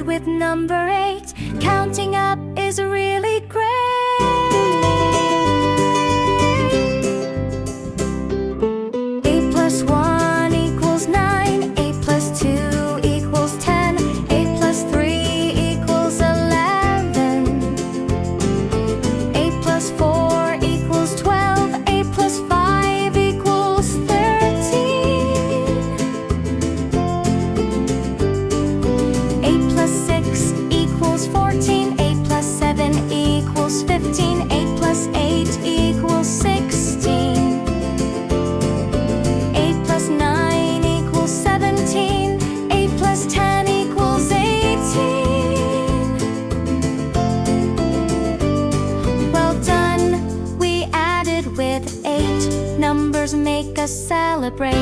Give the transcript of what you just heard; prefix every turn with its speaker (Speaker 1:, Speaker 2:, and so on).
Speaker 1: with number 8. Counting up is really great. 8 plus 1 equals 9. 8 plus 2 equals 10. 8 plus 3 equals 11. 8 plus 4 equals 12. 8 plus 5 equals 13. 8 plus 6 equals 14. 8 plus 7 equals 15. 8 plus 8 equals 16. 8 plus 9 equals 17. 8 plus 10 equals 18. Well done, we added with 8. Numbers make us celebrate.